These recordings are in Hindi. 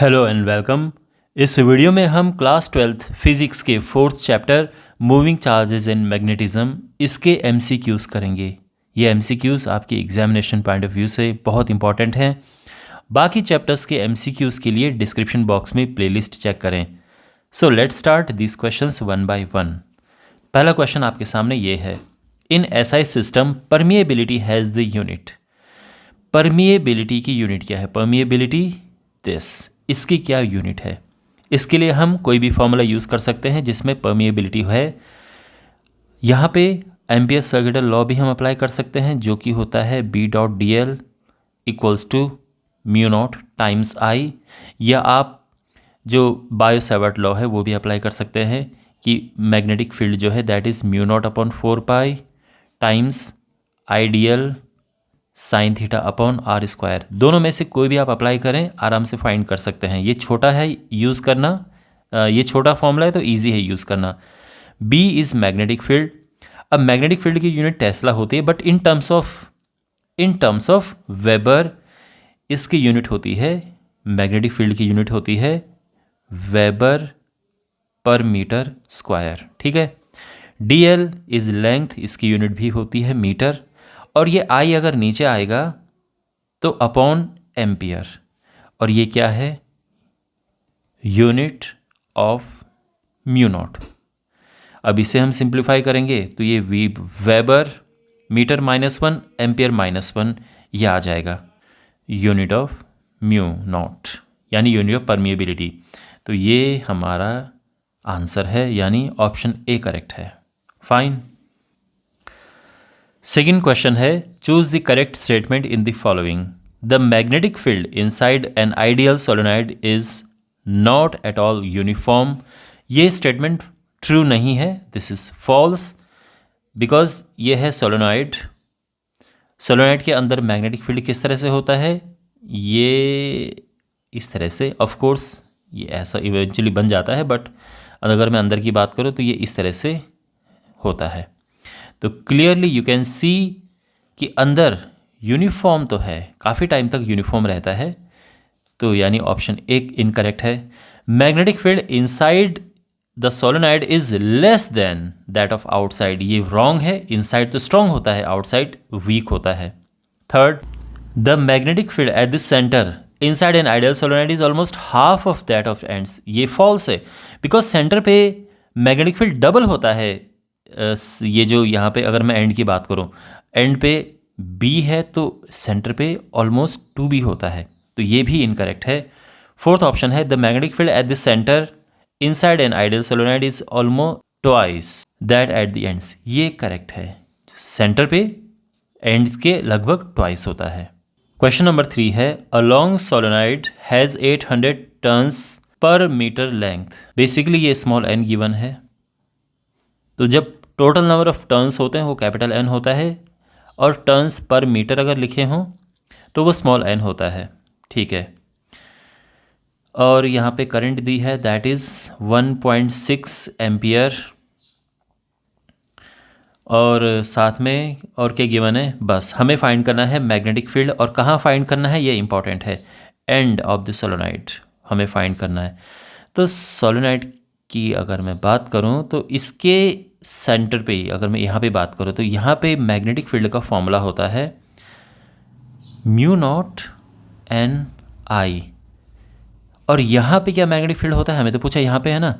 Hello and welcome. इस वीडियो में हम क्लास 12th फिजिक्स के 4th chapter moving charges in magnetism इसके एमसीक्यूज़ करेंगे। ये एमसीक्यूज़ आपकी एग्जामिनेशन पॉइंट ऑफ व्यू से बहुत इंपॉर्टेंट हैं। बाकी चैप्टर्स के एमसीक्यूज़ के लिए डिस्क्रिप्शन बॉक्स में प्लेलिस्ट चेक करें। So let's start this questions one by one. पहला क्वेश्चन आपके सामने ये है, in SI system permeability has the unit. Permeability की यूनिट क्या है? परमिएबिलिटी दिस, इसकी क्या यूनिट है? इसके लिए हम कोई भी फॉर्मूला यूज़ कर सकते हैं जिसमें परमिएबिलिटी है। यहाँ पे एम्पियर सर्किटल लॉ भी हम अप्लाई कर सकते हैं, जो कि होता है B.dl equals to mu naught times I, या आप जो बायो सेवर्ट लॉ है वो भी अप्लाई कर सकते हैं कि मैग्नेटिक फील्ड जो है that is mu naught upon 4 times ideal sine theta upon R square. दोनों में से कोई भी आप अप्लाई करें, आराम से फाइंड कर सकते हैं। ये छोटा है यूज़ करना, ये छोटा फॉर्मूला है तो इजी है यूज़ करना। B is magnetic field. अब मैग्नेटिक फील्ड की यूनिट टेस्ला होती है, but in terms of weber इसकी यूनिट होती है, मैग्नेटिक फील्ड की यूनिट होती है वेबर पर मीटर स्क्वायर। ठीक है। डी एल इज़ लेंथ, इसकी यूनिट भी होती है मीटर, और ये आई अगर नीचे आएगा तो अपॉन एम्पियर, और ये क्या है? Unit of mu naught. अब इसे हम सिंप्लीफाई करेंगे तो ये वेबर मीटर -1 एम्पियर -1 ये आ जाएगा यूनिट ऑफ म्यू नॉट, यानी यूनिट ऑफ परमिएबिलिटी। तो ये हमारा आंसर है, यानी ऑप्शन ए करेक्ट है। फाइन। सेकेंड क्वेश्चन है, choose the correct statement in the following. The magnetic field inside an ideal solenoid is not at all uniform. ये स्टेटमेंट ट्रू नहीं है, दिस इज फॉल्स, बिकॉज ये है सोलेनॉइड। सोलेनॉइड के अंदर मैग्नेटिक फील्ड किस तरह से होता है? ये इस तरह से। ऑफ कोर्स ये ऐसा इवेंचुअली बन जाता है, बट अगर मैं अंदर की बात करूँ तो ये इस तरह से होता है। तो क्लियरली यू कैन सी कि अंदर यूनिफॉर्म तो है, काफ़ी टाइम तक यूनिफॉर्म रहता है, तो यानी ऑप्शन एक इनकरेक्ट है। Magnetic field inside the solenoid is less than that of outside, ये रॉन्ग है। इनसाइड तो स्ट्रॉन्ग होता है, आउटसाइड वीक होता है। Third, the magnetic field at the centre inside an ideal solenoid is almost half of that of ends, ये फॉल्स है, बिकॉज सेंटर पे मैग्नेटिक फील्ड डबल होता है। ये जो यहाँ पे अगर मैं एंड की बात करूँ, एंड पे बी है तो सेंटर पे ऑलमोस्ट 2b होता है, तो ये भी इनकरेक्ट है। फोर्थ ऑप्शन है, the magnetic field at the centre inside an ideal solenoid is almost twice that at the ends, ये करेक्ट है। सेंटर पे एंड्स के लगभग ट्वाइस होता है। क्वेश्चन नंबर 3 है, a long solenoid has 800 turns per metre length. Basically ये स्मॉल n गिवन है, तो जब टोटल नंबर ऑफ टर्न्स होते हैं वो कैपिटल N होता है, और टर्न्स पर मीटर अगर लिखे हों तो वो स्मॉल n होता है। ठीक है। और यहाँ पे करंट दी है दैट इज़ 1.6 एम्पियर, और साथ में और क्या गिवन है? बस हमें फाइंड करना है मैग्नेटिक फील्ड, और कहाँ फाइंड करना है ये इंपॉर्टेंट है, एंड ऑफ द सोलेनॉइड हमें फाइंड करना है। तो सोलेनॉइड की अगर मैं बात करूं तो इसके सेंटर पे, अगर मैं यहाँ पे बात करूं तो यहाँ पे मैग्नेटिक फील्ड का फॉर्मूला होता है म्यू नॉट एन आई, और यहाँ पे क्या मैग्नेटिक फील्ड होता है? हमें तो पूछा यहाँ पे है ना,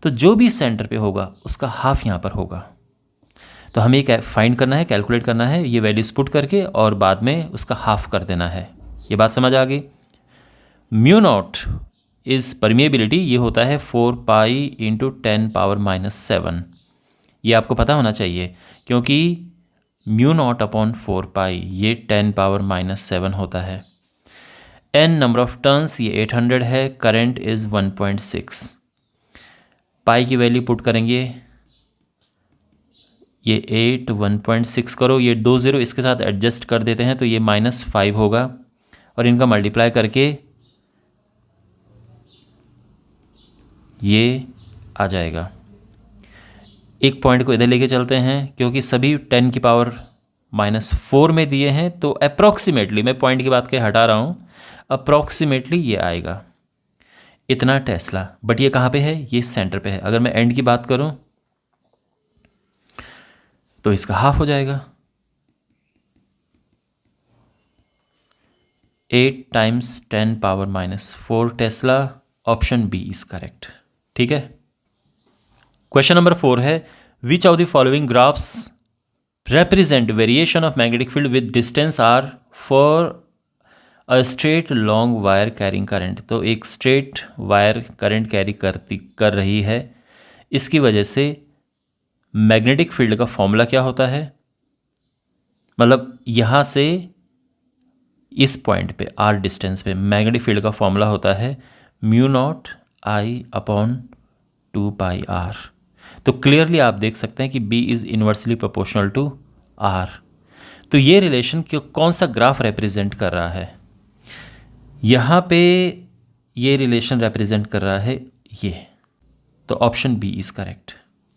तो जो भी सेंटर पे होगा उसका हाफ यहाँ पर होगा। तो हमें ये फाइंड करना है, कैलकुलेट करना है, ये वैल्यूज पुट करके और बाद में उसका हाफ कर देना है। ये बात समझ आ गई? म्यू नॉट इज़ परमिएबिलिटी, ये होता है 4 × 10⁻⁻7। ये आपको पता होना चाहिए, क्योंकि म्यू नॉट अपॉन 4 ये 10⁻⁻7 होता है। n नंबर ऑफ टर्न्स ये 800 है, करंट इज़ 1.6। पाई की वैल्यू पुट करेंगे, ये 8 1.6 करो, ये 2 0 इसके साथ एडजस्ट कर देते हैं तो ये -5 होगा, और इनका मल्टीप्लाई करके ये आ जाएगा। एक पॉइंट को इधर लेके चलते हैं, क्योंकि सभी 10⁻⁻4 में दिए हैं, तो अप्रॉक्सीमेटली, मैं पॉइंट की बात के हटा रहा हूँ, अप्रॉक्सीमेटली ये आएगा। इतना टेस्ला, बट ये कहाँ पे है, ये सेंटर पे है। अगर मैं एंड की बात करूं तो इसका हाफ हो जाएगा, 8 × 10⁻⁻4 tesla. Option B is correct. ठीक है। क्वेश्चन नंबर 4 है, which of the following graphs represent variation of magnetic field with distance r for a straight long wire carrying current। तो एक straight wire current कैरी कर रही है, इसकी वजह से मैग्नेटिक फील्ड का फॉर्मूला क्या होता है, मतलब यहाँ से इस पॉइंट पे r डिस्टेंस पे मैग्नेटिक फील्ड का फॉर्मूला होता है μ0I/2πr। तो क्लियरली आप देख सकते हैं कि B is inversely proportional to R। तो ये रिलेशन कौन सा ग्राफ रिप्रेजेंट कर रहा है, यहाँ पे ये रिलेशन रिप्रेजेंट कर रहा है ये, तो option B is correct.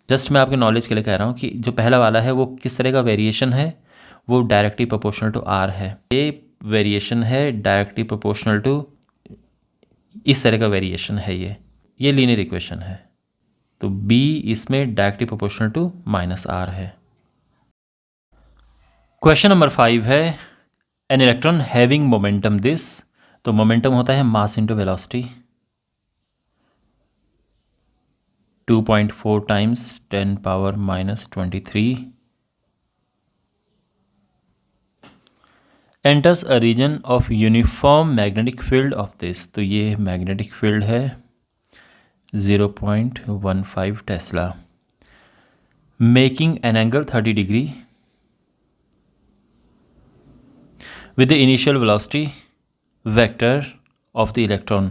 Just मैं आपके नॉलेज के लिए कह रहा हूँ कि जो पहला वाला है वो किस तरह का वेरिएशन है, वो डायरेक्टली प्रोपोर्शनल टू R है। ये वेरिएशन है डायरेक्टली प्रोपोर्शनल टू, इस तरह का वेरिएशन है ये लीनियर इक्वेशन है। तो B इसमें डायरेक्टली प्रोपोर्शनल टू -R है। क्वेश्चन नंबर 5 है, an electron having momentum this. तो मोमेंटम होता है mass into velocity, 2.4 × 10⁻⁻23 enters a region of uniform magnetic field of this. तो ये मैग्नेटिक फील्ड है 0.15 tesla, making an angle 30 degree with the initial velocity vector of the electron,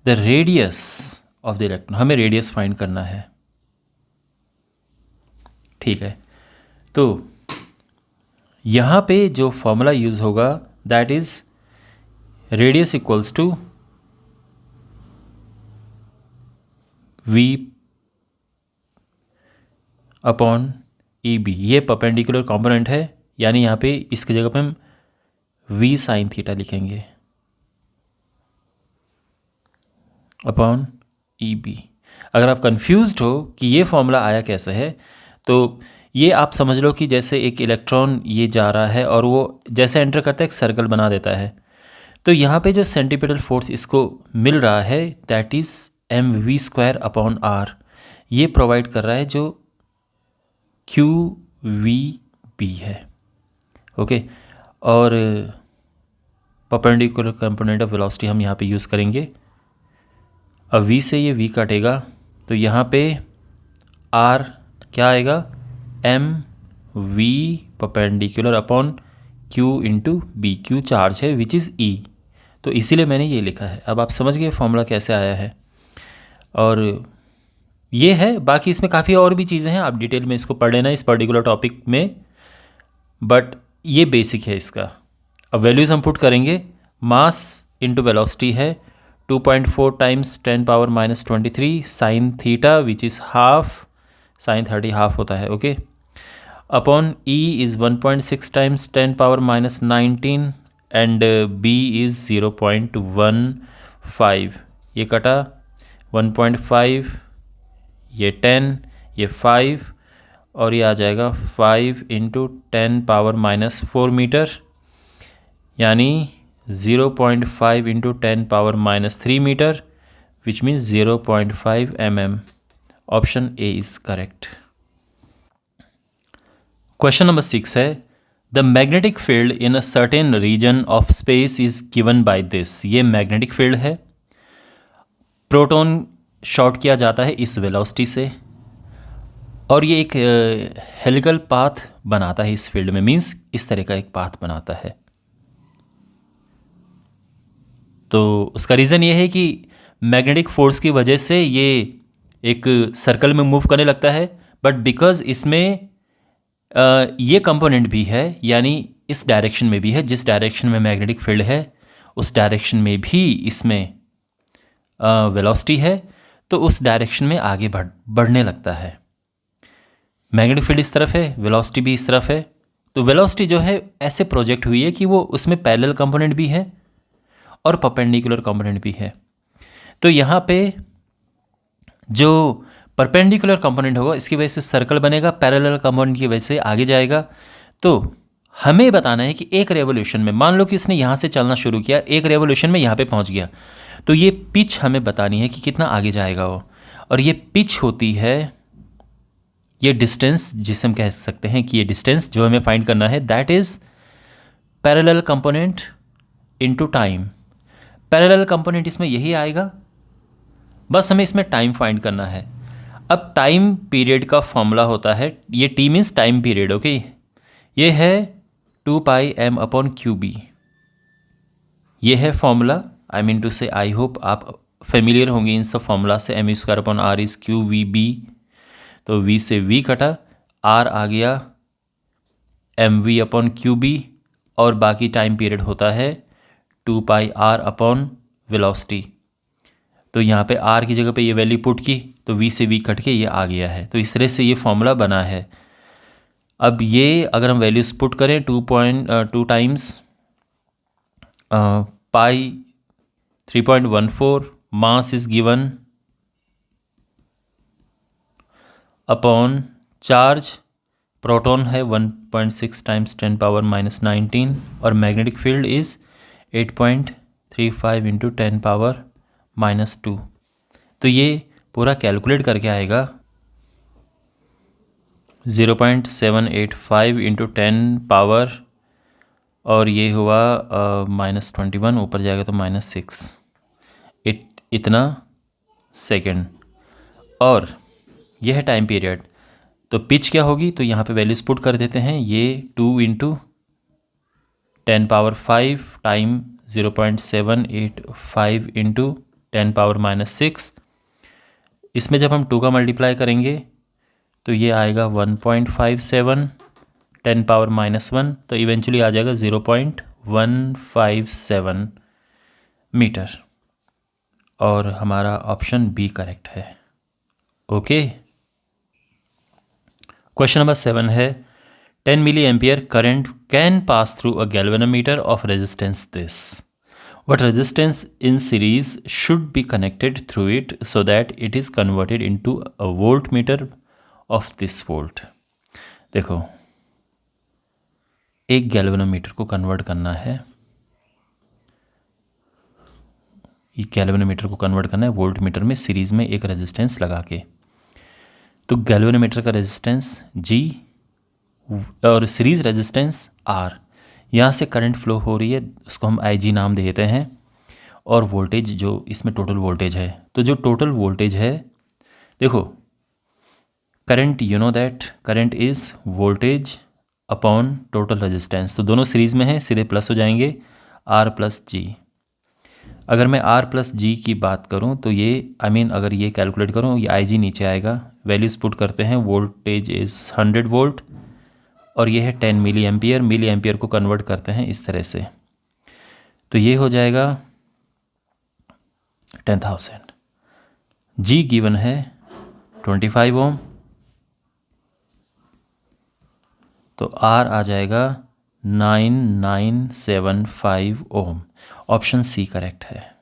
the radius of the electron। हमें रेडियस फाइंड करना है। ठीक है, तो यहाँ पे जो फॉर्मूला यूज़ होगा that is radius equals to V upon EB। ये परपेंडिकुलर कंपोनेंट है, यानी यहाँ पे इसकी जगह पे हम V sin थीटा लिखेंगे अपॉन EB। अगर आप कंफ्यूज्ड हो कि ये फॉर्मूला आया कैसे है, तो ये आप समझ लो कि जैसे एक इलेक्ट्रॉन ये जा रहा है और वो जैसे एंटर करता है एक सर्कल बना देता है, तो यहाँ पे जो सेंटीपिटल फोर्स इसको मिल रहा है दैट इज़ mv²/r। ये प्रोवाइड कर रहा है जो QVB है। ओके, और परपेंडिकुलर कंपोनेंट ऑफ वेलोसिटी हम यहाँ पे यूज़ करेंगे। अब V से ये V काटेगा तो यहाँ पे R क्या आएगा, mv perpendicular upon Q into B। Q charge है विच इज़ E, तो इसीलिए मैंने ये लिखा है। अब आप समझ गए फॉर्मूला कैसे आया है, और ये है। बाकी इसमें काफ़ी और भी चीज़ें हैं, आप डिटेल में इसको पढ़ लेना इस पर्टिकुलर टॉपिक में, बट ये बेसिक है इसका। अब वैल्यूज़ हम पुट करेंगे, मास इंटू वेलोसिटी है 2.4 × 10⁻⁻23 sine theta which is half, sine 30 half होता है। Okay, upon E is 1.6 × 10⁻⁻19 and B is 0.15। ये कटा 1.5, ये 10, ये 5, और ये आ जाएगा 5 × 10⁻⁻4 मीटर, यानी 0.5 × 10⁻⁻3 metre which means 0.5 mm। Option A is correct. Question number 6 है, the magnetic field in a certain region of space is given by this. ये मैग्नेटिक फील्ड है, प्रोटॉन शॉर्ट किया जाता है इस वेलोसिटी से, और ये एक हेलिकल पाथ बनाता है इस फील्ड में, मीन्स इस तरह का एक पाथ बनाता है। तो उसका रीज़न ये है कि मैग्नेटिक फोर्स की वजह से ये एक सर्कल में मूव करने लगता है, बट बिकॉज इसमें ये कंपोनेंट भी है, यानी इस डायरेक्शन में भी है, जिस डायरेक्शन में मैग्नेटिक फील्ड है उस डायरेक्शन में भी इसमें वेलोसिटी है, तो उस डायरेक्शन में आगे बढ़ने लगता है। मैग्नेटिक फील्ड इस तरफ है, वेलोसिटी भी इस तरफ है, तो वेलोसिटी जो है ऐसे प्रोजेक्ट हुई है कि वो उसमें पैरेलल कंपोनेंट भी है और परपेंडिकुलर कंपोनेंट भी है। तो यहाँ पे जो परपेंडिकुलर कंपोनेंट होगा इसकी वजह से सर्कल बनेगा, पैरेलल कंपोनेंट की वजह से आगे जाएगा। तो हमें बताना है कि एक रेवोल्यूशन में, मान लो कि इसने यहाँ से चलना शुरू किया, एक रेवोल्यूशन में यहाँ पे पहुँच गया, तो ये पिच हमें बतानी है कि कितना आगे जाएगा वो। और ये पिच होती है, ये डिस्टेंस जिसे हम कह सकते हैं कि ये डिस्टेंस जो हमें फाइंड करना है, that is parallel component into time. Parallel component इसमें यही आएगा, बस हमें इसमें टाइम फाइंड करना है। अब टाइम पीरियड का फॉर्मूला होता है, ये T means time period, okay. ये है 2πm/QB, ये है फॉर्मूला। आई मीन टू से, आई होप आप फेमिलियर होंगे इन सब फॉर्मूला से। m² r इज़ QVB, तो v से v कटा, r आ गया mv/QB, और बाकी टाइम पीरियड होता है 2πr/वेलोसिटी। तो यहाँ पे r की जगह पे ये वैल्यू पुट की, तो v से v कट के ये आ गया है। तो इस तरह से ये फॉर्मूला बना है। अब ये अगर हम वैल्यूज पुट करें 2.2 times pi 3.14, mass is given upon charge, proton है 1.6 टाइम्स 10⁻⁻19, और मैग्नेटिक फील्ड इज़ 8.35 इंटू 10⁻⁻2। तो ये पूरा कैलकुलेट करके आएगा 0.785 इंटू 10 और ये हुआ -21, ऊपर जाएगा तो -6, इतना सेकेंड। और यह है टाइम पीरियड। तो पिच क्या होगी, तो यहाँ पे वैल्यूज पुट कर देते हैं। ये 2 इंटू 10⁻5 टाइम 0.785 इंटू 10⁻⁻6। इसमें जब हम 2 का मल्टीप्लाई करेंगे तो ये आएगा 1.57 10⁻⁻1, तो इवेंचुअली आ जाएगा 0.157 मीटर, और हमारा ऑप्शन बी करेक्ट है। ओके। क्वेश्चन नंबर 7 है 10 milliampere current can pass through a galvanometer of resistance this, what resistance in series should be connected through it so that it is converted into a voltmeter of this volt। देखो, एक गैल्वेनोमीटर को कन्वर्ट करना है, ये गैल्वेनोमीटर को कन्वर्ट करना है वोल्टमीटर में सीरीज में एक रेजिस्टेंस लगा के। तो गैल्वेनोमीटर का रेजिस्टेंस G और सीरीज रेजिस्टेंस R, यहाँ से करंट फ्लो हो रही है, उसको हम IG नाम दे देते हैं, और वोल्टेज जो इसमें टोटल वोल्टेज है, तो जो टोटल वोल्टेज है, देखो current, you know that current is voltage upon total resistance, तो दोनों सीरीज़ में है, सीधे प्लस हो जाएंगे R प्लस G। अगर मैं R प्लस G की बात करूं तो ये अगर ये कैलकुलेट करूं, ये IG नीचे आएगा, वैल्यूज पुट करते हैं, वोल्टेज इज़ 100 वोल्ट, और ये है 10 मिली एम्पियर, मिली एम्पियर को कन्वर्ट करते हैं इस तरह से, तो ये हो जाएगा 10,000। G गिवन है 25 ओम, तो R आ जाएगा 9975 ओम। ऑप्शन सी करेक्ट है।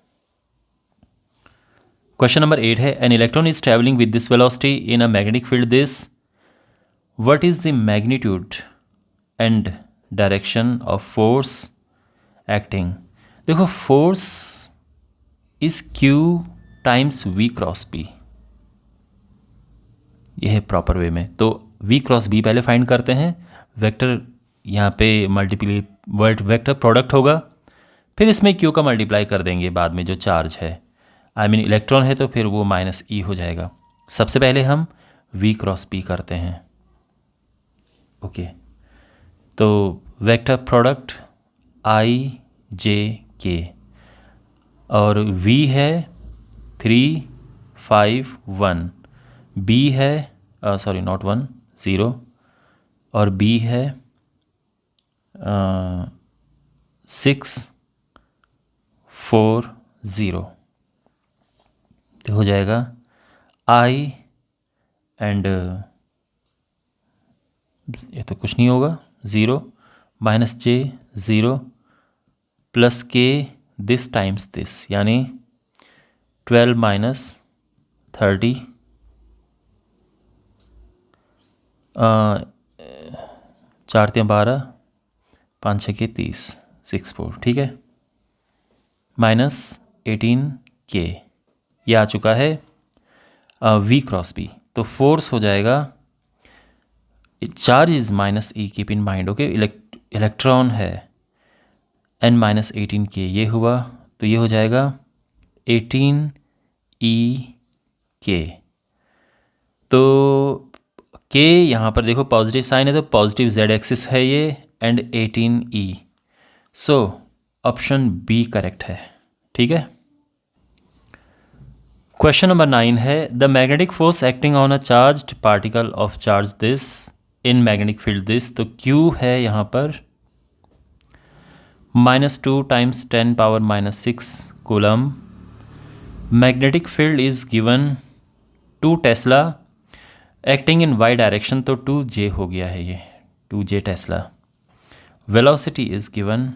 क्वेश्चन नंबर 8 है an electron is travelling with this velocity in a magnetic field this, what is the magnitude and direction of force acting. देखो, force is Q times V cross B, यह है प्रॉपर वे में। तो V क्रॉस B पहले फाइंड करते हैं, वेक्टर यहाँ पे मल्टीप्ली वेक्टर प्रोडक्ट होगा, फिर इसमें Q का मल्टीप्लाई कर देंगे बाद में जो चार्ज है, इलेक्ट्रॉन है, तो फिर वो -E हो जाएगा। सबसे पहले हम V क्रॉस B करते हैं। ओके, तो वेक्टर प्रोडक्ट IJK, और V है 3 5 1, B है सॉरी नॉट 1 0, और B है 6 4 0, तो हो जाएगा I एंड ये तो कुछ नहीं होगा, 0 -J 0 plus K this times this, यानी 12 माइनस 30, 4 3 12, 5 6 30, 64, ठीक है, माइनस 18K, ये आ चुका है V क्रॉस B। तो फोर्स हो जाएगा, charge is minus E, keep in mind, okay, electron है N माइनस 18K, ये हुआ, तो ये हो जाएगा 18EK। तो K यहाँ पर देखो पॉजिटिव साइन है, तो पॉजिटिव Z एक्सिस है ये, and 18E, so option B correct है, ठीक है। क्वेश्चन नंबर 9 है, the magnetic force acting on a charged particle of charge this in magnetic field this, तो Q है यहाँ पर -2 × 10⁻⁻6 coulomb. Magnetic field is given 2 tesla acting in Y direction, तो 2J हो गया है ये, 2J tesla. Velocity is given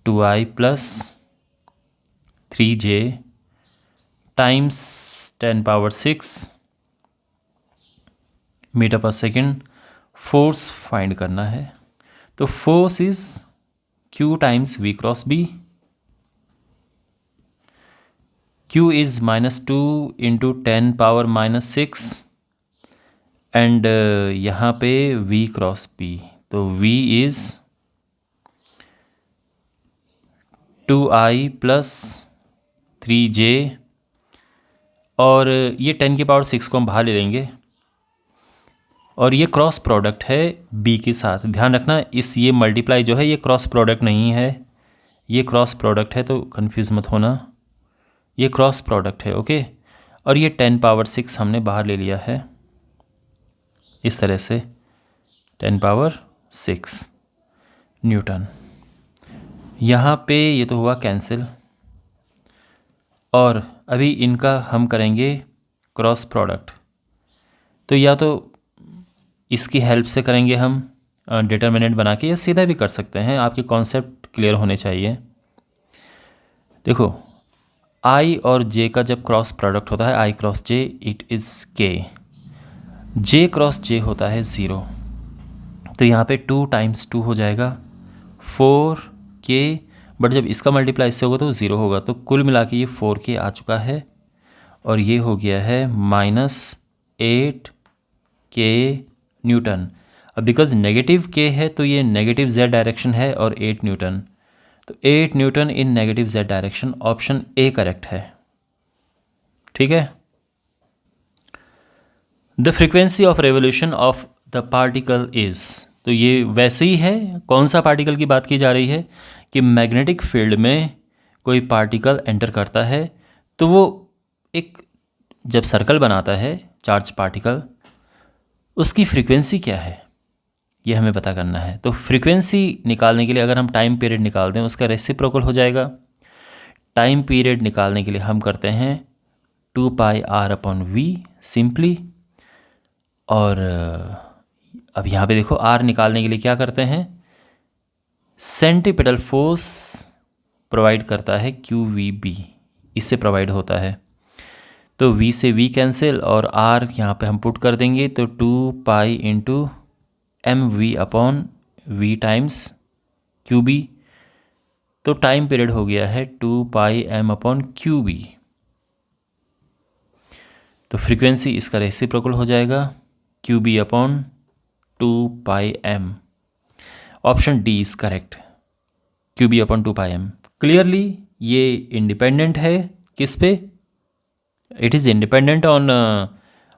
2I + 3J times 10⁻6 metre per second. Force find करना है, तो force is Q × V cross B। Q is -2 × 10⁻⁻6 and यहाँ पे V क्रॉस B, तो V इज 2I + 3J, और ये 10⁻6 को हम बाहर ले लेंगे, और ये क्रॉस प्रोडक्ट है B के साथ। ध्यान रखना, इस ये मल्टीप्लाई जो है ये क्रॉस प्रोडक्ट नहीं है, ये क्रॉस प्रोडक्ट है, तो कंफ्यूज मत होना, ये क्रॉस प्रोडक्ट है, ओके। और ये 10⁻6 हमने बाहर ले लिया है इस तरह से, 10⁻6 न्यूटन। यहाँ पे ये तो हुआ कैंसिल, और अभी इनका हम करेंगे क्रॉस प्रोडक्ट, तो या तो इसकी हेल्प से करेंगे हम डिटर्मिनेंट बना के, या सीधा भी कर सकते हैं, आपके कॉन्सेप्ट क्लियर होने चाहिए। देखो I और J का जब क्रॉस प्रोडक्ट होता है I cross J, it is K, J cross J होता है 0, तो यहाँ पे 2 × 2 हो जाएगा 4K, बट जब इसका मल्टीप्लाई इससे होगा तो 0 होगा, तो कुल मिला के ये 4K आ चुका है, और ये हो गया है -8K न्यूटन। अब बिकॉज नेगेटिव K है तो ये नेगेटिव Z डायरेक्शन है, और 8 न्यूटन, तो 8 Newton in negative Z direction, option A correct है, ठीक है। The frequency of revolution of the particle is, तो ये वैसे ही है, कौन सा पार्टिकल की बात की जा रही है कि मैग्नेटिक फील्ड में कोई पार्टिकल एंटर करता है, तो वो एक जब सर्कल बनाता है चार्ज पार्टिकल, उसकी फ्रीक्वेंसी क्या है ये हमें पता करना है। तो फ्रीक्वेंसी निकालने के लिए अगर हम टाइम पीरियड निकाल दें, उसका रेसिप्रोकल हो जाएगा। टाइम पीरियड निकालने के लिए हम करते हैं 2πr/v सिंपली, और अब यहाँ पे देखो r निकालने के लिए क्या करते हैं, सेंटीपिटल फोर्स प्रोवाइड करता है QVB, इससे प्रोवाइड होता है, तो V से V कैंसिल, और R यहाँ पे हम पुट कर देंगे, तो 2π × mv/v टाइम्स QB, तो टाइम पीरियड हो गया है 2π m/QB, तो फ्रीक्वेंसी इसका रेसिप्रोकल हो जाएगा QB/2πm। Option D is correct, QB/2πm। Clearly ये इंडिपेंडेंट है किस पे, it is independent on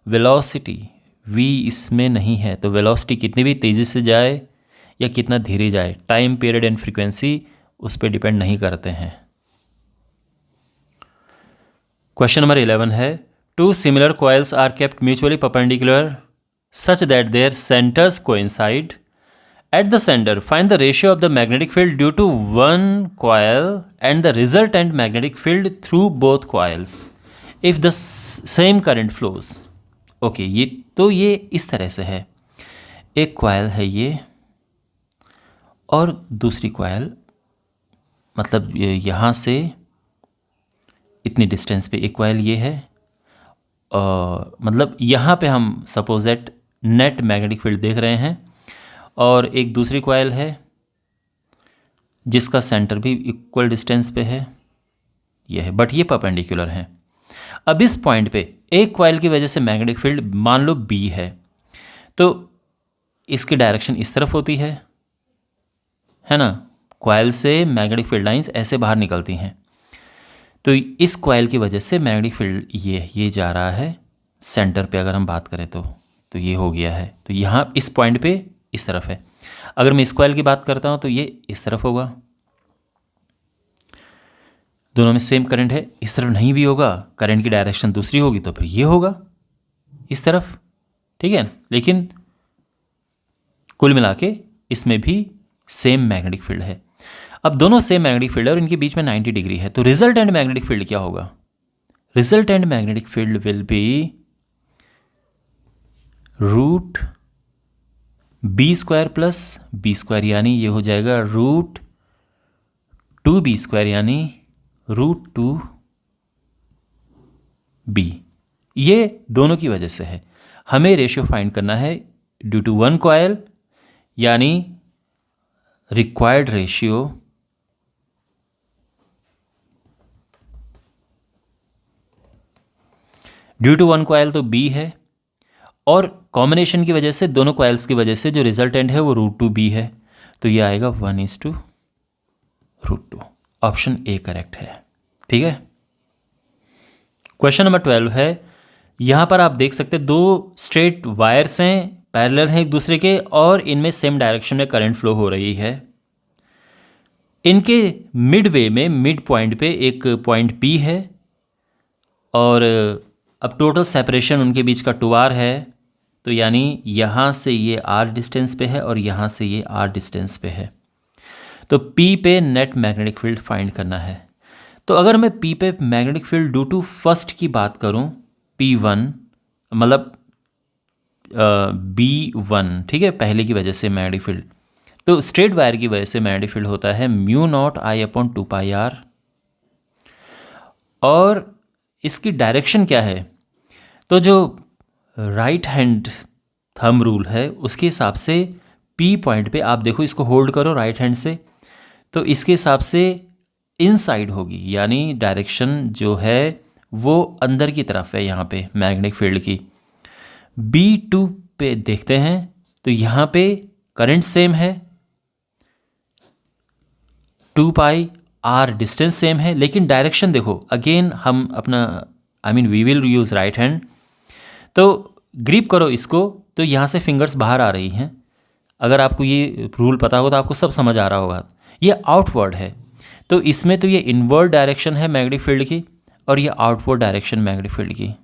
velocity, v इसमें नहीं है, तो वेलोसिटी कितनी भी तेज़ी से जाए या कितना धीरे जाए, टाइम पीरियड एंड फ्रीक्वेंसी उस पर डिपेंड नहीं करते हैं। क्वेश्चन नंबर 11 है, 2 similar coils are kept mutually perpendicular such that their centres coincide at the centre, find the ratio of the magnetic field due to one coil and the resultant magnetic field through both coils if the same current flows. Okay, ये इस तरह से है, एक कॉइल है ये, और दूसरी कॉइल, मतलब यहाँ से इतनी डिस्टेंस पे एक कॉइल ये है, मतलब यहाँ पे हम suppose that net magnetic field देख रहे हैं, और एक दूसरी कॉइल है जिसका सेंटर भी इक्वल डिस्टेंस पे है, ये है, बट ये परपेंडिकुलर है। अब इस पॉइंट पे एक कॉइल की वजह से मैग्नेटिक फील्ड मान लो बी है, तो इसकी डायरेक्शन इस तरफ होती है ना, कॉइल से मैग्नेटिक फील्ड लाइंस ऐसे बाहर निकलती हैं। तो इस कॉइल की वजह से मैग्नेटिक फील्ड ये जा रहा है सेंटर पे, अगर हम बात करें तो ये हो गया है, तो यहाँ इस पॉइंट पे इस तरफ है। अगर मैं इस कॉइल की बात करता हूँ तो ये इस तरफ होगा, दोनों में सेम करंट है, इस तरफ नहीं भी होगा, करंट की डायरेक्शन दूसरी होगी, तो फिर ये होगा इस तरफ, ठीक है। लेकिन कुल मिला के इसमें भी सेम मैग्नेटिक फील्ड है। अब दोनों सेम मैग्नेटिक फील्ड है और इनके बीच में 90 डिग्री है, तो रिजल्टेंट मैग्नेटिक फील्ड क्या होगा? Resultant magnetic field will be root B square plus B square, यानी ये हो जाएगा रूट 2b स्क्वायर, यानी रूट 2b। ये दोनों की वजह से है। हमें रेशियो फाइंड करना है ड्यू टू वन कॉइल, यानी required ratio due to one coil तो b है, और कॉम्बिनेशन की वजह से दोनों कॉइल्स की वजह से जो रिजल्टेंट है वो रूट 2b है, तो ये आएगा 1:√2। ऑप्शन ए करेक्ट है, ठीक है। क्वेश्चन नंबर 12 है, यहाँ पर आप देख सकते हैं दो स्ट्रेट वायर्स हैं, पैरेलल हैं एक दूसरे के, और इनमें सेम डायरेक्शन में करंट फ्लो हो रही है। इनके मिड वे में मिड पॉइंट पे एक पॉइंट P है, और अब टोटल सेपरेशन उनके बीच का 2r है, तो यानी यहाँ से ये r डिस्टेंस पे है और यहाँ से ये r डिस्टेंस पे है। तो P पे नेट मैग्नेटिक फील्ड फाइंड करना है। तो अगर मैं P पे magnetic field due to first की बात करूँ, P1 मतलब B1, ठीक है, पहले की वजह से मैग्नेटिक फील्ड, तो स्ट्रेट वायर की वजह से मैग्नेटिक फील्ड होता है μ0I/2πr, और इसकी डायरेक्शन क्या है? तो जो राइट हैंड थंब रूल है उसके हिसाब से P पॉइंट पे आप देखो, इसको होल्ड करो राइट हैंड से, तो इसके हिसाब से इनसाइड होगी, यानी डायरेक्शन जो है वो अंदर की तरफ है यहाँ पे मैग्नेटिक फील्ड की। B2 पे देखते हैं तो यहाँ पे करंट सेम है, 2πr डिस्टेंस सेम है, लेकिन डायरेक्शन देखो, अगेन हम अपना we will use right hand, तो ग्रिप करो इसको, तो यहाँ से फिंगर्स बाहर आ रही हैं। अगर आपको ये रूल पता हो तो आपको सब समझ आ रहा होगा। ये आउटवर्ड है, तो इसमें तो ये इनवर्ड डायरेक्शन है मैग्नेटिक फील्ड की, और ये आउटवर्ड डायरेक्शन मैग्नेटिक फील्ड की।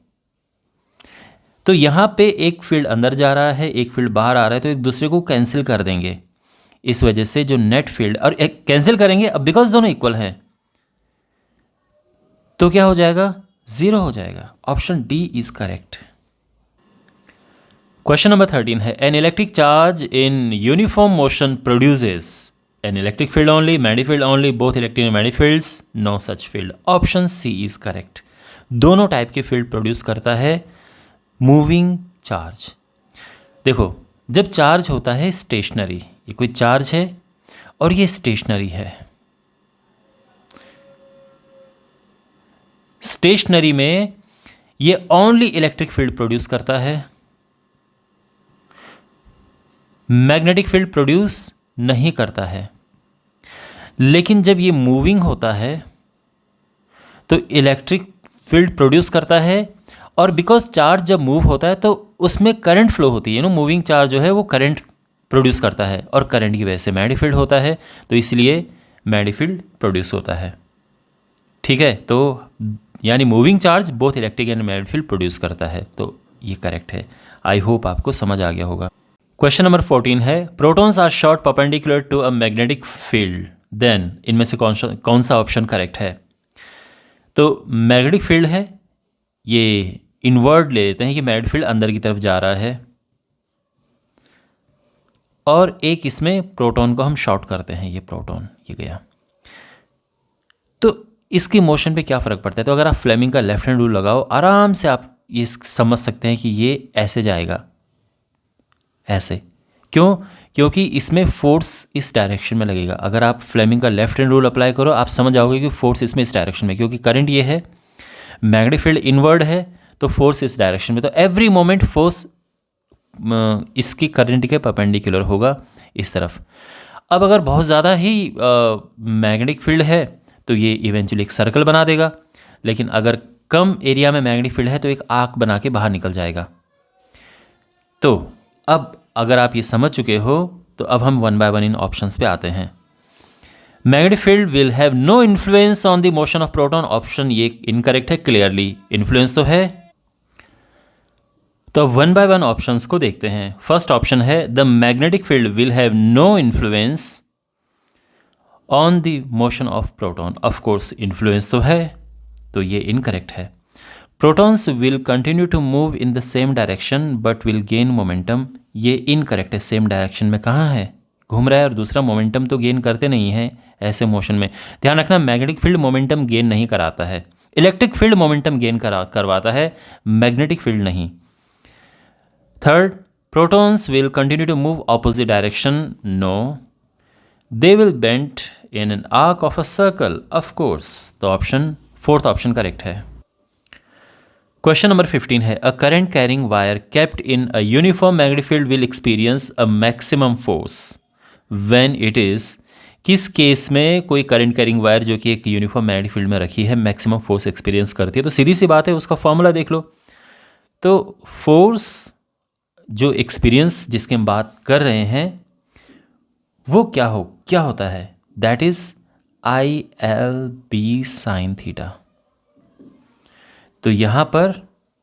तो यहाँ पे एक फील्ड अंदर जा रहा है, एक फील्ड बाहर आ रहा है, तो एक दूसरे को कैंसिल कर देंगे। इस वजह से जो नेट फील्ड और एक कैंसिल करेंगे, अब बिकॉज दोनों इक्वल हैं, तो क्या हो जाएगा? 0 हो जाएगा। Option D is correct. Question number 13 है, an electric charge in uniform motion produces an electric field only, magnetic field only, both electric and magnetic fields, no such field. Option C is correct. दोनों टाइप के फील्ड प्रोड्यूस करता है मूविंग चार्ज। देखो, जब चार्ज होता है स्टेशनरी, ये कोई चार्ज है और ये स्टेशनरी है, स्टेशनरी में ये ओनली इलेक्ट्रिक फील्ड प्रोड्यूस करता है, मैग्नेटिक फील्ड प्रोड्यूस नहीं करता है। लेकिन जब ये मूविंग होता है तो इलेक्ट्रिक फील्ड प्रोड्यूस करता है, और बिकॉज चार्ज जब मूव होता है तो उसमें करंट फ्लो होती है, मूविंग चार्ज जो है वो करंट प्रोड्यूस करता है, और करंट की वजह से मैग्नेटिक फील्ड होता है, तो इसलिए मैग्नेटिक फील्ड प्रोड्यूस होता है, ठीक है। तो यानी moving charge both electric and magnetic field produce करता है, तो ये करेक्ट है। आई होप आपको समझ आ गया होगा। क्वेश्चन नंबर 14 है, protons are short perpendicular to a magnetic field, then इनमें से कौन सा ऑप्शन करेक्ट है? तो मैग्नेटिक फील्ड है, ये इनवर्ड ले लेते हैं कि मैग्नेटिक फील्ड अंदर की तरफ जा रहा है, और एक इसमें प्रोटॉन को हम शॉर्ट करते हैं, ये प्रोटॉन ये गया। तो इसकी मोशन पे क्या फ़र्क पड़ता है? तो अगर आप फ्लेमिंग का लेफ्ट हैंड रूल लगाओ, आराम से आप ये समझ सकते हैं कि ये ऐसे जाएगा, ऐसे। क्यों? क्योंकि इसमें फोर्स इस डायरेक्शन में लगेगा। अगर आप फ्लेमिंग का लेफ्ट हैंड रूल अप्लाई करो, आप समझ जाओगे कि फोर्स इसमें इस डायरेक्शन में, क्योंकि करंट ये है, मैग्नेटिक फील्ड इनवर्ड है, तो फोर्स इस डायरेक्शन में। तो एवरी मोमेंट फोर्स इसकी करंट के परपेंडिकुलर होगा इस तरफ। अब अगर बहुत ज़्यादा ही मैग्नेटिक फील्ड है तो ये इवेंचुअली एक सर्कल बना देगा, लेकिन अगर कम एरिया में मैग्नेटिक फील्ड है तो एक आर्क बना के बाहर निकल जाएगा। तो अब अगर आप ये समझ चुके हो तो अब हम वन बाय वन इन ऑप्शंस पे आते हैं। Magnetic field will have no influence on the motion of proton, option ये इनकरेक्ट है। क्लियरली इन्फ्लुएंस तो है। तो वन बाय वन ऑप्शंस को देखते हैं। फर्स्ट ऑप्शन है the magnetic field will have no influence on the motion of proton. Of course influence तो है, तो ये इनकरेक्ट है। Protons will continue to move in the same direction but will gain momentum, ये इनकरेक्ट है। सेम डायरेक्शन में कहाँ है, घूम रहा है, और दूसरा मोमेंटम तो गेन करते नहीं है ऐसे मोशन में। ध्यान रखना, मैग्नेटिक फील्ड मोमेंटम गेन नहीं कराता है। इलेक्ट्रिक फील्ड मोमेंटम गेन करवाता है, मैग्नेटिक फील्ड नहीं। Third, protons will continue to move opposite direction, no, they will bend in an arc of a circle, of course. तो ऑप्शन फोर्थ ऑप्शन करेक्ट है। क्वेश्चन नंबर 15 है a current carrying wire kept in a uniform magnetic field will experience a maximum force when it is. किस केस में कोई करंट कैरिंग वायर जो कि एक यूनिफॉर्म मैग्नेटिक फील्ड में रखी है मैक्सिमम फोर्स एक्सपीरियंस करती है? तो सीधी सी बात है, उसका फॉर्मूला देख लो। तो फोर्स जो एक्सपीरियंस जिसकी हम बात कर रहे हैं वो क्या होता है? That is ILB sine theta. तो यहाँ पर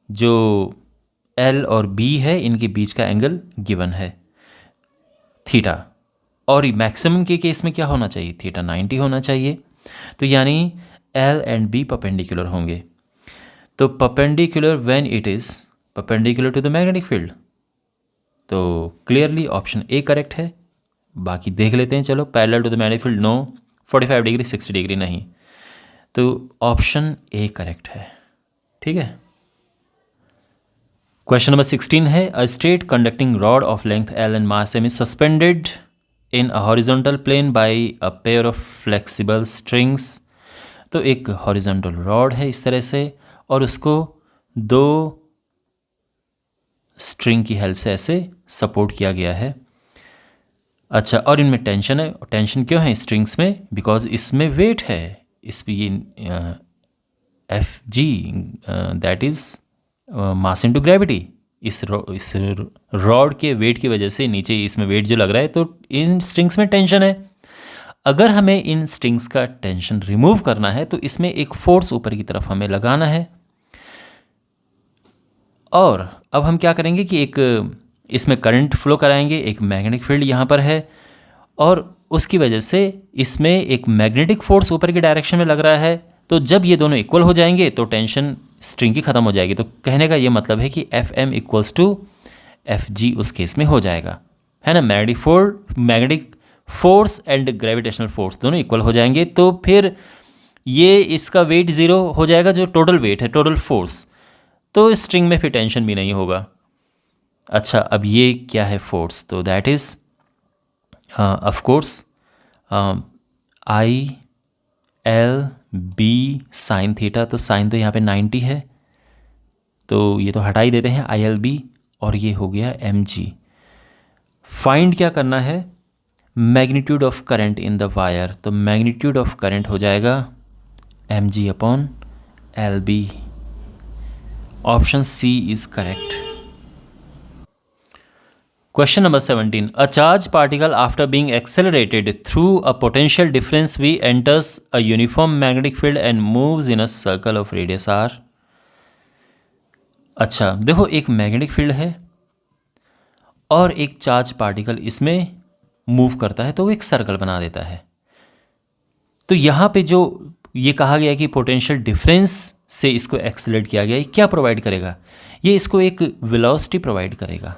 जो L और B है इनके बीच का एंगल गिवन है थीटा, और मैक्सिमम के केस में क्या होना चाहिए? थीटा 90 होना चाहिए। तो यानी L एंड B परपेंडिकुलर होंगे। तो perpendicular when it is perpendicular to the magnetic field, तो क्लियरली ऑप्शन ए करेक्ट है। बाकी देख लेते हैं, चलो। Parallel to the magnetic field no, 45 degree 60 degree नहीं, तो ऑप्शन ए करेक्ट है। ठीक है। क्वेश्चन नंबर 16 है a straight conducting rod of length L and mass m is suspended in a horizontal plane by a pair of flexible strings. तो एक हॉरिजॉन्टल रॉड है इस तरह से, और उसको दो स्ट्रिंग की हेल्प से ऐसे सपोर्ट किया गया है। अच्छा, और इनमें टेंशन है। टेंशन क्यों है स्ट्रिंग्स में? बिकॉज इसमें वेट है, इस पर Fg that is mass into gravity. इस रॉड के वेट की वजह से नीचे इसमें वेट जो लग रहा है, तो इन स्ट्रिंग्स में टेंशन है। अगर हमें इन स्ट्रिंग्स का टेंशन रिमूव करना है तो इसमें एक फोर्स ऊपर की तरफ हमें लगाना है। और अब हम क्या करेंगे कि एक इसमें करंट फ्लो कराएंगे, एक मैग्नेटिक फील्ड यहाँ पर है, और उसकी वजह से इसमें एक मैग्नेटिक फोर्स ऊपर की डायरेक्शन में लग रहा है। तो जब ये दोनों इक्वल हो जाएंगे तो टेंशन स्ट्रिंग की ख़त्म हो जाएगी। तो कहने का ये मतलब है कि FM इक्वल्स टू FG उस केस में हो जाएगा, है ना। Magnetic force and gravitational force दोनों इक्वल हो जाएंगे, तो फिर ये इसका वेट ज़ीरो हो जाएगा, जो टोटल वेट है, टोटल फोर्स। तो स्ट्रिंग में फिर टेंशन भी नहीं होगा। अच्छा, अब ये क्या है फोर्स? तो that is of course ILB sine theta. तो साइन तो यहाँ पे 90 है, तो ये तो हटा ही देते हैं ILB, और ये हो गया mg। फाइंड क्या करना है? Magnitude of current in the wire. तो मैग्नीट्यूड ऑफ करंट हो जाएगा mg upon LB। Option C is correct. Question number 17. A charged particle after being accelerated through a potential difference V enters a uniform magnetic field and moves in a circle of radius R. अच्छा, देखो, एक मैग्नेटिक फील्ड है और एक चार्ज पार्टिकल इसमें मूव करता है, तो वो एक सर्कल बना देता है। तो यहाँ पे जो ये कहा गया कि पोटेंशियल डिफरेंस से इसको एक्सेलरेट किया गया, ये क्या प्रोवाइड करेगा? ये इसको एक वेलोसिटी प्रोवाइड करेगा।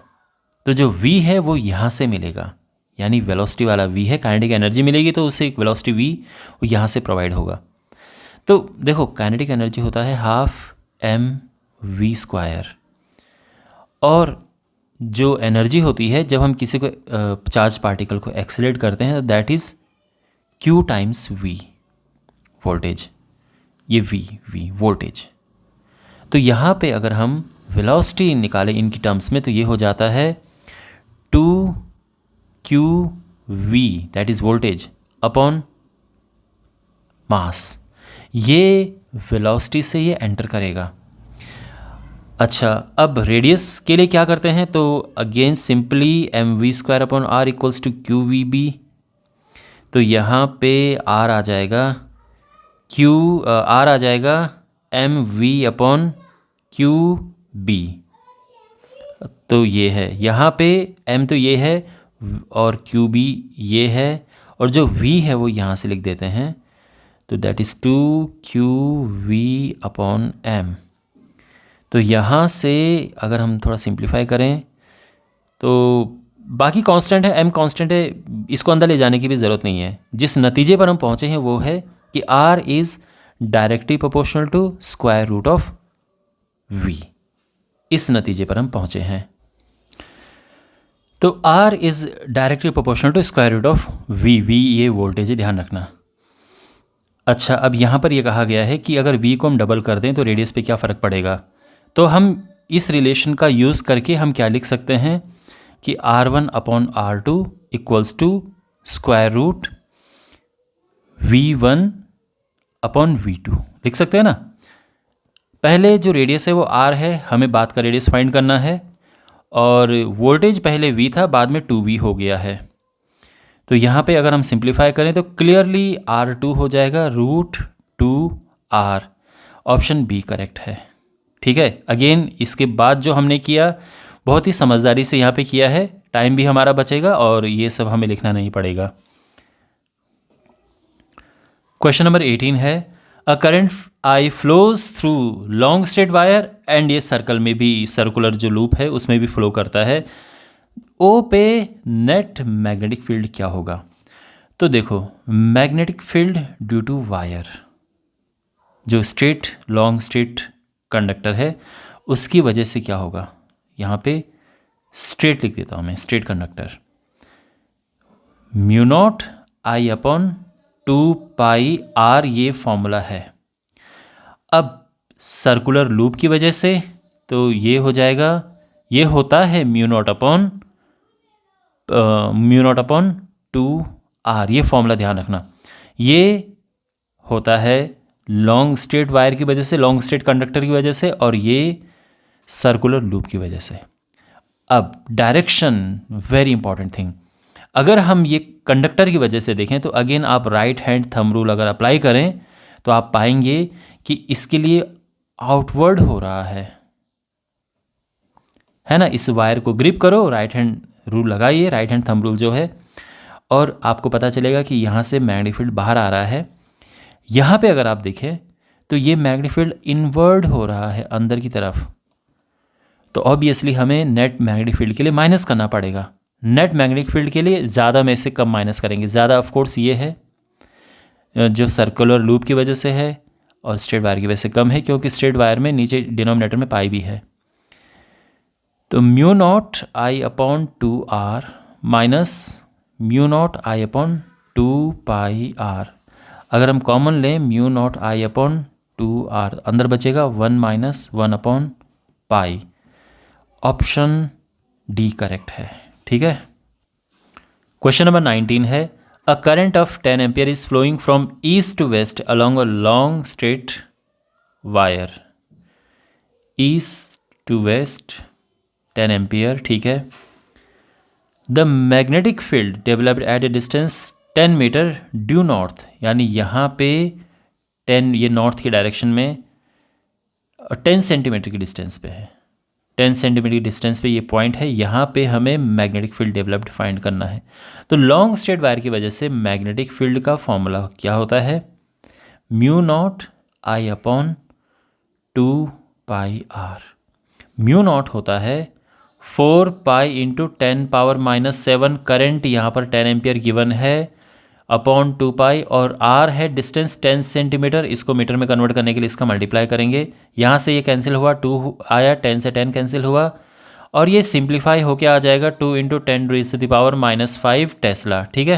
तो जो v है वो यहाँ से मिलेगा, यानी वेलोसिटी वाला v है, काइनेटिक एनर्जी मिलेगी तो उसे एक वेलोसिटी v यहाँ से प्रोवाइड होगा। तो देखो काइनेटिक एनर्जी होता है हाफ एम वी स्क्वायर, और जो एनर्जी होती है जब हम किसी को चार्ज पार्टिकल को एक्सेलरेट करते हैं that is Q times V voltage, ये वी वोल्टेज। तो यहाँ पे अगर हम वेलोसिटी निकालें इनकी टर्म्स में तो ये हो जाता है 2q v that is voltage upon mass. ये वेलोसिटी से ये एंटर करेगा। अच्छा, अब रेडियस के लिए क्या करते हैं, तो again simply M V square upon R equals to Q V B. तो यहाँ पे आर आ जाएगा आर आ जाएगा M V upon Q B. तो ये है यहाँ पे m तो ये है और क्यू बी ये है, और जो v है वो यहाँ से लिख देते हैं, तो that is 2q v upon m। तो यहाँ से अगर हम थोड़ा सिंप्लीफाई करें तो बाकी कांस्टेंट है, m कांस्टेंट है, इसको अंदर ले जाने की भी ज़रूरत नहीं है। जिस नतीजे पर हम पहुँचे हैं वो है कि r is directly proportional to square root of v। इस नतीजे पर हम पहुँचे हैं। तो R is directly proportional to square root of V ये वोल्टेज है, ध्यान रखना। अच्छा, अब यहाँ पर ये कहा गया है कि अगर V को हम डबल कर दें तो रेडियस पे क्या फ़र्क पड़ेगा। तो हम इस रिलेशन का यूज़ करके हम क्या लिख सकते हैं कि R1 upon R2 equals to square root V1 upon V2 लिख सकते हैं ना। पहले जो रेडियस है वो R है, हमें बात का रेडियस फाइंड करना है, और वोल्टेज पहले V था बाद में 2V हो गया है। तो यहाँ पे अगर हम सिंप्लीफाई करें तो क्लियरली R2 हो जाएगा √2R। ऑप्शन बी करेक्ट है। ठीक है, अगेन इसके बाद जो हमने किया बहुत ही समझदारी से यहाँ पे किया है, टाइम भी हमारा बचेगा और ये सब हमें लिखना नहीं पड़ेगा। क्वेश्चन नंबर 18 है, a current I flows through long straight wire and ये सर्कल में भी, सर्कुलर जो लूप है उसमें भी फ्लो करता है। ओ पे नेट मैग्नेटिक फील्ड क्या होगा। तो देखो magnetic field due to wire, जो स्ट्रेट लॉन्ग स्ट्रेट कंडक्टर है उसकी वजह से क्या होगा, यहाँ पे स्ट्रेट लिख देता हूँ मैं, straight conductor, mu naught I upon 2πr ये फॉर्मूला है। अब सर्कुलर लूप की वजह से तो ये हो जाएगा, ये होता है म्यू नॉट अपॉन 2r, ये फॉर्मूला ध्यान रखना। ये होता है लॉन्ग स्ट्रेट वायर की वजह से, लॉन्ग स्ट्रेट कंडक्टर की वजह से, और ये सर्कुलर लूप की वजह से। अब डायरेक्शन वेरी इंपॉर्टेंट थिंग, अगर हम ये कंडक्टर की वजह से देखें तो अगेन आप राइट हैंड थंब रूल अगर अप्लाई करें तो आप पाएंगे कि इसके लिए आउटवर्ड हो रहा है ना। इस वायर को ग्रिप करो, राइट हैंड रूल लगाइए, राइट हैंड थंब रूल जो है, और आपको पता चलेगा कि यहाँ से मैग्नेटिक फील्ड बाहर आ रहा है। यहाँ पे अगर आप देखें तो ये मैग्नेटिक फील्ड इनवर्ड हो रहा है अंदर की तरफ, तो ऑब्वियसली हमें नेट मैग्नेटिक फील्ड के लिए माइनस करना पड़ेगा। नेट मैग्नेटिक फील्ड के लिए ज़्यादा में से कम माइनस करेंगे। ज़्यादा ऑफ कोर्स ये है जो सर्कुलर लूप की वजह से है, और स्ट्रेट वायर की वजह से कम है क्योंकि स्ट्रेट वायर में नीचे डिनोमिनेटर में पाई भी है। तो mu naught I upon 2r minus mu naught I upon 2πr, अगर हम कॉमन लें mu naught I upon 2r, अंदर बचेगा 1 minus 1 upon pi. Option D correct है। ठीक है, क्वेश्चन नंबर 19 है, a current of 10 ampere is flowing from east to west along a long straight wire, east to west 10 ampere. ठीक है, the magnetic field developed at a distance 10 metre due north, यानी यहाँ पे 10, ये नॉर्थ की डायरेक्शन में 10 सेंटीमीटर की डिस्टेंस पे है, 10 सेंटीमीटर की डिस्टेंस पे ये पॉइंट है, यहाँ पे हमें मैग्नेटिक फील्ड डेवलप्ड फाइंड करना है। तो लॉन्ग स्ट्रेट वायर की वजह से मैग्नेटिक फील्ड का फॉर्मूला क्या होता है, mu naught I upon 2πr। Mu naught होता है 4 पाई इंटू 10⁻⁻⁷, करंट यहाँ पर 10 एम्पियर गिवन है, अपॉन 2 पाई, और r है डिस्टेंस 10 सेंटीमीटर, इसको मीटर में कन्वर्ट करने के लिए इसका मल्टीप्लाई करेंगे। यहाँ से ये कैंसिल हुआ, 2 आया, 10 से 10 कैंसिल हुआ, और ये सिंप्लीफाई होके आ जाएगा 2 × 10⁻⁻5 टेस्ला। ठीक है,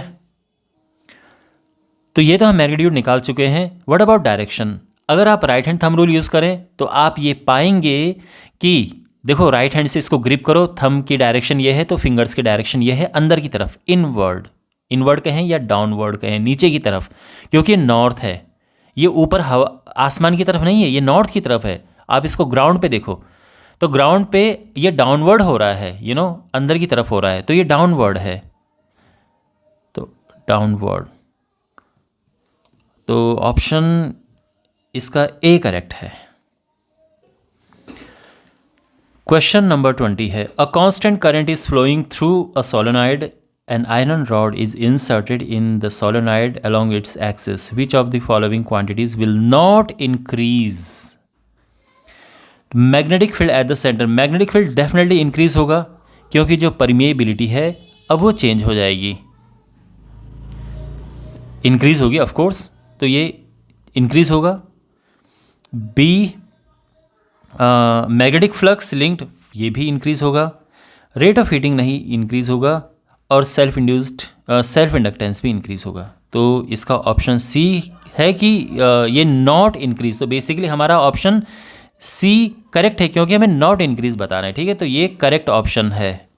तो ये तो हम मैग्नीट्यूड निकाल चुके हैं। What about direction? अगर आप right hand thumb rule use करें तो आप ये पाएंगे कि देखो राइट हैंड से इसको ग्रिप करो, थंब की डायरेक्शन ये है तो फिंगर्स की डायरेक्शन ये है अंदर की तरफ, इनवर्ड, इनवर्ड कहें या डाउनवर्ड कहें, नीचे की तरफ, क्योंकि नॉर्थ है, ये ऊपर हवा आसमान की तरफ नहीं है, ये नॉर्थ की तरफ है। आप इसको ग्राउंड पे देखो तो ग्राउंड पे ये डाउनवर्ड हो रहा है, अंदर की तरफ हो रहा है, तो ये डाउनवर्ड है, तो डाउनवर्ड, तो ऑप्शन इसका ए करेक्ट है। क्वेश्चन नंबर 20 है, a constant current is flowing through a solenoid, an iron rod is inserted in the solenoid along its axis. Which of the following quantities will not increase? Magnetic field at the centre, magnetic field definitely increase होगा क्योंकि जो परमिएबिलिटी है अब वो चेंज हो जाएगी, इंक्रीज होगी ऑफ कोर्स, तो ये इंक्रीज होगा। बी, मैग्नेटिक फ्लक्स लिंक्ड, ये भी इंक्रीज होगा। रेट ऑफ हीटिंग नहीं इंक्रीज होगा, और सेल्फ इंडक्टेंस भी इंक्रीज होगा। तो इसका ऑप्शन सी है कि ये नॉट इंक्रीज, तो बेसिकली हमारा ऑप्शन सी करेक्ट है क्योंकि हमें नॉट इंक्रीज बता रहे हैं। ठीक है, तो ये करेक्ट ऑप्शन है।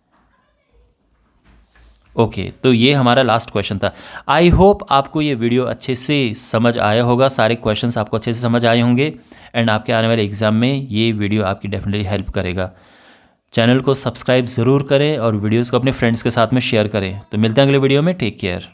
ओके, तो ये हमारा लास्ट क्वेश्चन था। आई होप आपको ये वीडियो अच्छे से समझ आया होगा, सारे क्वेश्चंस आपको अच्छे से समझ आए होंगे, एंड आपके आने वाले एग्ज़ाम में ये वीडियो आपकी डेफिनेटली हेल्प करेगा। चैनल को सब्सक्राइब ज़रूर करें और वीडियोस को अपने फ्रेंड्स के साथ में शेयर करें। तो मिलते हैं अगले वीडियो में, टेक केयर।